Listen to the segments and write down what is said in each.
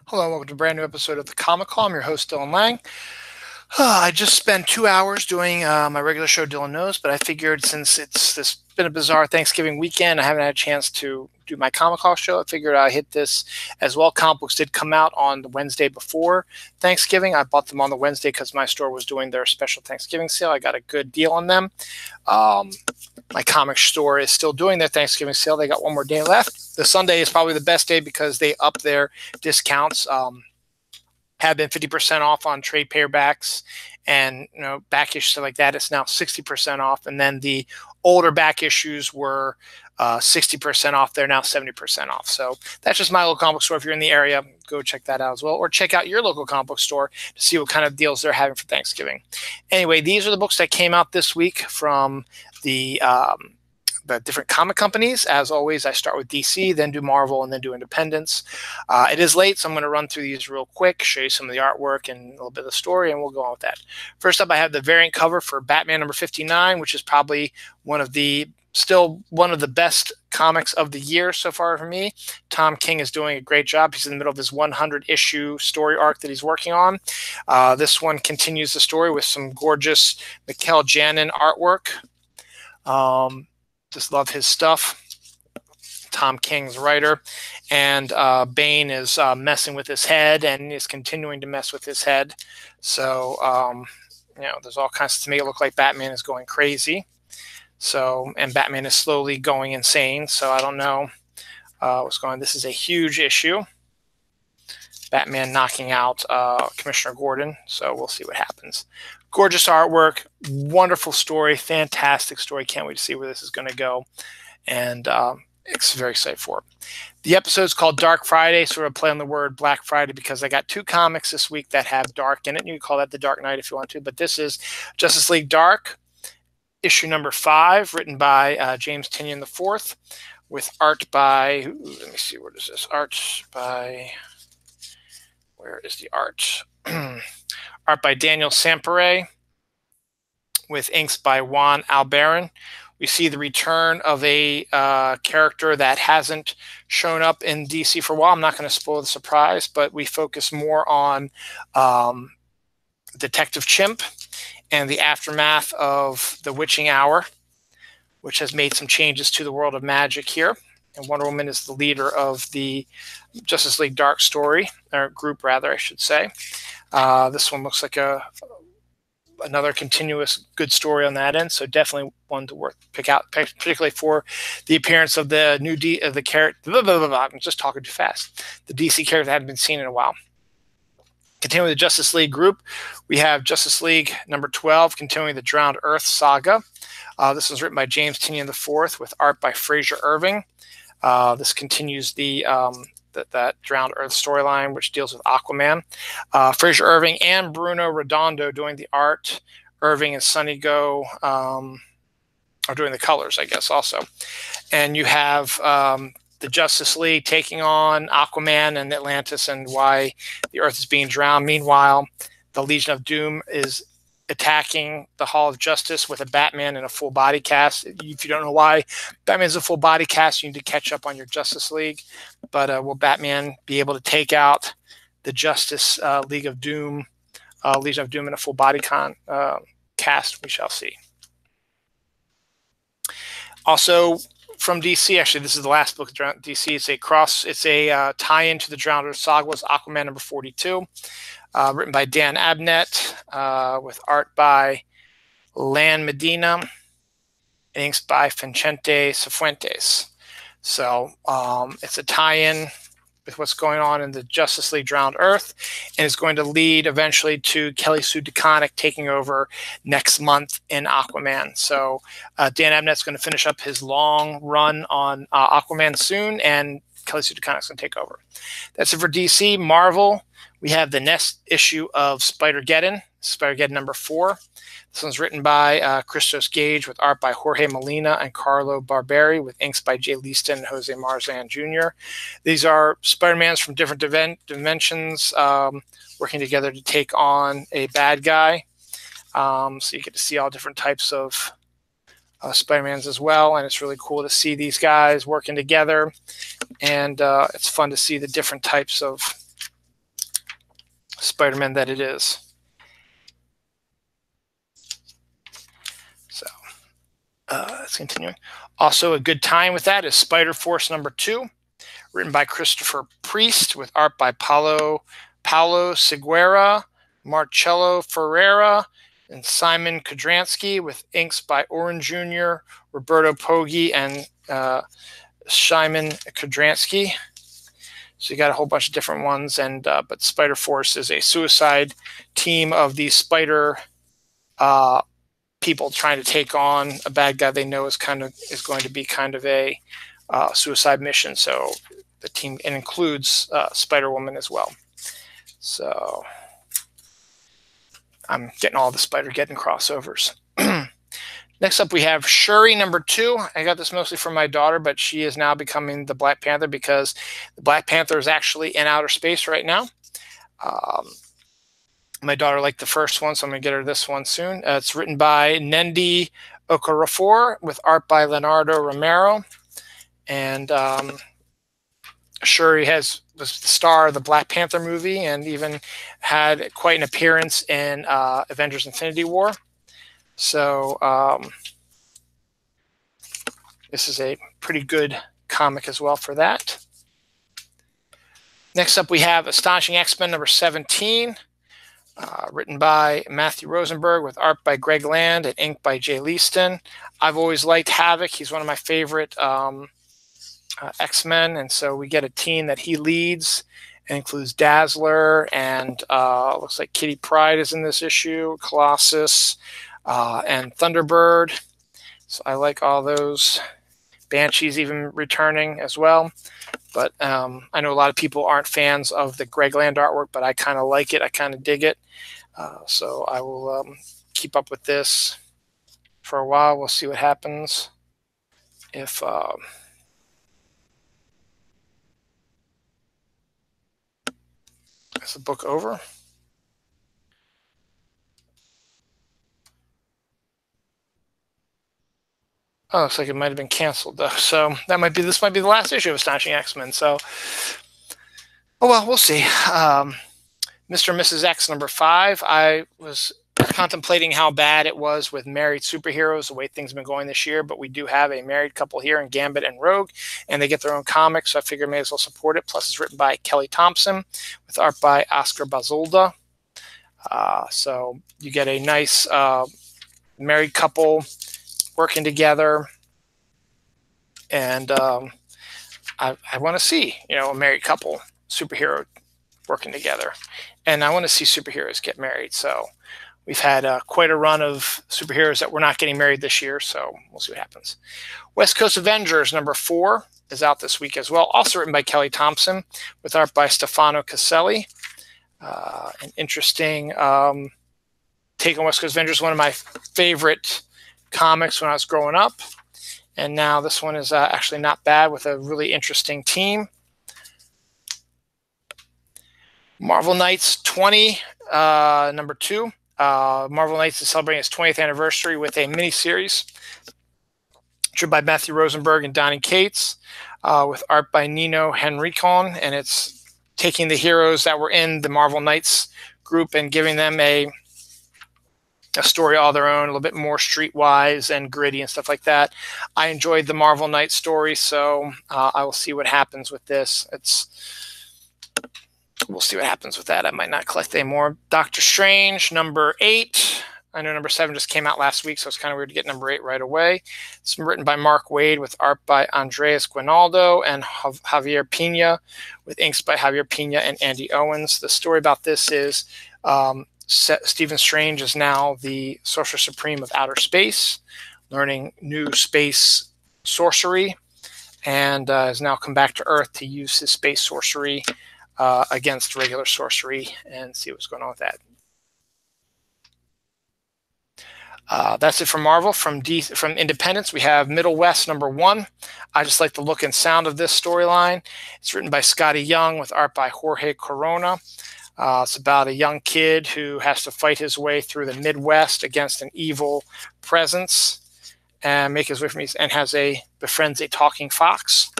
Hello, welcome to a brand new episode of the Comic Call. I'm your host, Dylan Lang. I just spent 2 hours doing my regular show, Dylan Knows, but I figured since it's been a bizarre Thanksgiving weekend, I haven't had a chance to do my Comic Call show. I figured I'd hit this as well. Comic books did come out on the Wednesday before Thanksgiving. I bought them on the Wednesday because my store was doing their special Thanksgiving sale. I got a good deal on them. My comic store is still doing their Thanksgiving sale. They got one more day left. The Sunday is probably the best day because they up their discounts. Have been 50% off on trade paperbacks and back issues like that. It's now 60% off, and then the older back issues were 60% off. They're now 70% off. So that's just my local comic book store. If you're in the area, go check that out as well, or check out your local comic book store to see what kind of deals they're having for Thanksgiving. Anyway, these are the books that came out this week from the different comic companies. As always, I start with DC, then do Marvel, and then do Independence. It is late, so I'm going to run through these real quick, show you some of the artwork and a little bit of the story, and we'll go on with that. First up, I have the variant cover for Batman number 59, which is probably still one of the best comics of the year so far for me. Tom King is doing a great job. He's in the middle of his 100-issue story arc that he's working on. This one continues the story with some gorgeous Mikel Janin artwork. Just love his stuff. Tom King's writer. And Bane is messing with his head and is continuing to mess with his head. So, there's all kinds to make it look like Batman is going crazy. And Batman is slowly going insane. So I don't know what's going on. This is a huge issue. Batman knocking out Commissioner Gordon. So we'll see what happens. Gorgeous artwork, wonderful story, fantastic story. Can't wait to see where this is going to go. And it's very excited for it. The episode is called Dark Friday, sort of play on the word Black Friday because I got two comics this week that have dark in it. You can call that the Dark Knight if you want to. But this is Justice League Dark, issue number 5, written by James Tynion IV, with art by, let me see, where is this? Where is the art? Art by Daniel Sampere, with inks by Juan Albarrán. We see the return of a character that hasn't shown up in DC for a while. I'm not going to spoil the surprise, but we focus more on Detective Chimp and the aftermath of the Witching Hour, which has made some changes to the world of magic here. And Wonder Woman is the leader of the Justice League Dark story, or group rather, I should say. This one looks like another continuous good story on that end, so definitely one to pick out, particularly for the appearance of the new character. I'm just talking too fast. The DC character that hadn't been seen in a while. Continuing the Justice League group, we have Justice League number 12, continuing the Drowned Earth saga. This was written by James Tynion IV with art by Fraser Irving. This continues that Drowned Earth storyline, which deals with Aquaman. Fraser Irving and Bruno Redondo doing the art. Irving and Sonny Go are doing the colors, I guess, also. And you have the Justice League taking on Aquaman and Atlantis and why the Earth is being drowned. Meanwhile, the Legion of Doom is attacking the Hall of Justice with a Batman in a full body cast. If you don't know why Batman's a full body cast, you need to catch up on your Justice League. But will Batman be able to take out the Justice League of Doom, Legion of Doom in a full body cast? We shall see. Also from DC, actually, this is the last book of DC. It's a tie-in to the Drowned Earth saga. Was Aquaman number 42. Written by Dan Abnett, with art by Lan Medina, inks by Vicente Cifuentes. So it's a tie-in with what's going on in the Justice League Drowned Earth, and it's going to lead eventually to Kelly Sue DeConnick taking over next month in Aquaman. So Dan Abnett's going to finish up his long run on Aquaman soon, and Kelly Sue DeConnick's going to take over. That's it for DC. Marvel, we have the next issue of Spider-Geddon number 4. This one's written by Christos Gage with art by Jorge Molina and Carlo Barberi with inks by Jay Leaston and Jose Marzan Jr. These are Spider-Mans from different dimensions working together to take on a bad guy. So you get to see all different types of Spider-Mans as well, and it's really cool to see these guys working together, and it's fun to see the different types of Spider-Man that it is. So that's continuing. Also, a good time with that is Spider Force number 2, written by Christopher Priest with art by Paulo Seguera, Marcello Ferreira, and Simon Kudransky, with inks by Oren Jr., Roberto Poggi, and Simon Kudransky. So you got a whole bunch of different ones, and but Spider Force is a suicide team of these spider people trying to take on a bad guy they know is going to be kind of a suicide mission. So the team includes Spider-Woman as well. So I'm getting all the Spider-Geddon crossovers. Next up, we have Shuri number 2. I got this mostly from my daughter, but she is now becoming the Black Panther because the Black Panther is actually in outer space right now. My daughter liked the first one, so I'm going to get her this one soon. It's written by Nendi Okorafor with art by Leonardo Romero. And Shuri was the star of the Black Panther movie and even had quite an appearance in Avengers Infinity War. So this is a pretty good comic as well for that. Next up, we have Astonishing X-Men number 17, written by Matthew Rosenberg with art by Greg Land and ink by Jay Leaston. I've always liked Havoc. He's one of my favorite X-Men, and so we get a team that he leads. It includes Dazzler, and looks like Kitty Pryde is in this issue, Colossus, and Thunderbird. So I like all those. Banshee's even returning as well. But I know a lot of people aren't fans of the Greg Land artwork, but I kind of like it. I kind of dig it. So I will keep up with this for a while. We'll see what happens. If is the book over? Oh, looks like it might have been canceled though. So this might be the last issue of Astonishing X-Men. So, oh well, we'll see. Mr. and Mrs. X number 5. I was contemplating how bad it was with married superheroes, the way things have been going this year, but we do have a married couple here in Gambit and Rogue, and they get their own comics, so I figured I may as well support it. Plus, it's written by Kelly Thompson with art by Oscar Bazolda. So you get a nice married couple working together, and I want to see, a married couple superhero working together, and I want to see superheroes get married. So we've had quite a run of superheroes that were not getting married this year, so we'll see what happens. West Coast Avengers number 4 is out this week as well, also written by Kelly Thompson with art by Stefano Caselli. An interesting take on West Coast Avengers, one of my favorite comics when I was growing up, and now this one is actually not bad, with a really interesting team. Marvel Knights 20, number 2. Marvel Knights is celebrating its 20th anniversary with a miniseries drawn by Matthew Rosenberg and Donny Cates, with art by Nino Henricon, and it's taking the heroes that were in the Marvel Knights group and giving them a story all their own, a little bit more streetwise and gritty and stuff like that. I enjoyed the Marvel Knight story, so I will see what happens with this. We'll see what happens with that. I might not collect any more. Doctor Strange, number 8. I know number 7 just came out last week, so it's kind of weird to get number 8 right away. It's written by Mark Waid with art by Andres Guinaldo and Javier Pina, with inks by Javier Pina and Andy Owens. The story about this is Stephen Strange is now the Sorcerer Supreme of outer space, learning new space sorcery, and has now come back to Earth to use his space sorcery against regular sorcery and see what's going on with that. That's it from Marvel. From Independence, we have Middle West number 1. I just like the look and sound of this storyline. It's written by Scotty Young with art by Jorge Corona. It's about a young kid who has to fight his way through the Midwest against an evil presence and make his way from and befriends a talking fox.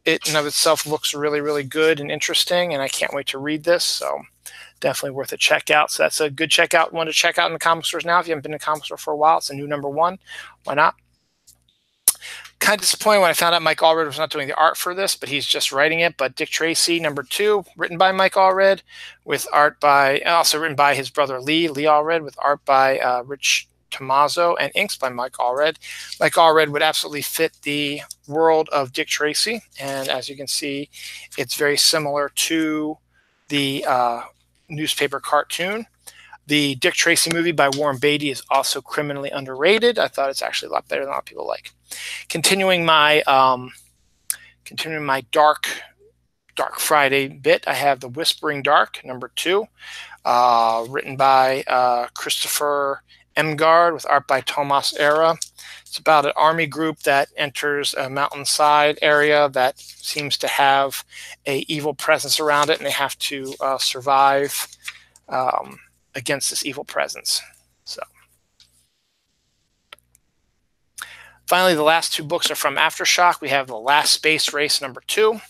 It in of itself looks really, really good and interesting, and I can't wait to read this. So definitely worth a check out. So that's a good one to check out in the comic stores now. If you haven't been in the comic store for a while, it's a new #1. Why not? Kind of disappointed when I found out Mike Allred was not doing the art for this, but he's just writing it. But Dick Tracy, #2, written by Mike Allred, with art by, also written by his brother Lee Allred, with art by Rich Tommaso and inks by Mike Allred. Mike Allred would absolutely fit the world of Dick Tracy. And as you can see, it's very similar to the newspaper cartoon. The Dick Tracy movie by Warren Beatty is also criminally underrated. I thought it's actually a lot better than a lot of people like. Continuing my Dark Friday bit, I have The Whispering Dark, #2, written by Christopher Emgard, with art by Tomas Era. It's about an army group that enters a mountainside area that seems to have a evil presence around it, and they have to survive against this evil presence. So, finally, the last 2 books are from Aftershock. We have The Last Space Race, #2,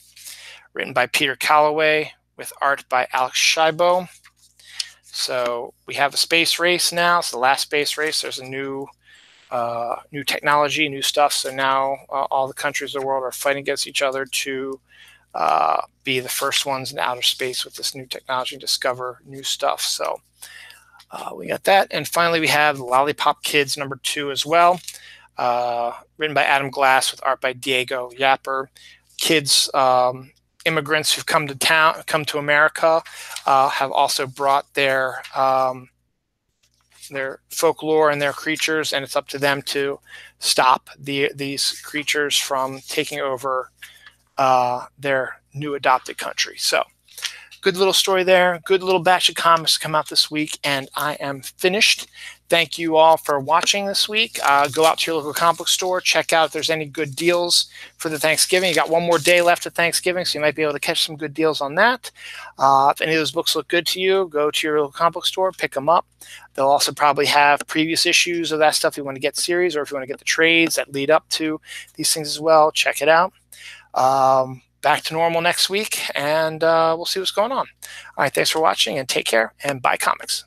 written by Peter Calloway, with art by Alex Scheibel. So we have a space race now. It's the last space race. There's a new technology, new stuff. So now all the countries of the world are fighting against each other to be the first ones in outer space with this new technology and discover new stuff. So we got that. And finally, we have Lollipop Kids, #2 as well, written by Adam Glass, with art by Diego Yapper. Kids, immigrants who've come to America, have also brought their folklore and their creatures, and it's up to them to stop these creatures from taking over their new adopted country. So, good little story there. Good little batch of comics to come out this week, and I am finished. Thank you all for watching this week. Go out to your local comic book store. Check out if there's any good deals for the Thanksgiving. You got one more day left of Thanksgiving, so you might be able to catch some good deals on that. If any of those books look good to you, go to your local comic book store, pick them up. They'll also probably have previous issues of that stuff if you want to get series, or if you want to get the trades that lead up to these things as well. Check it out. Back to normal next week, and we'll see what's going on. All right, thanks for watching, and take care, and buy comics.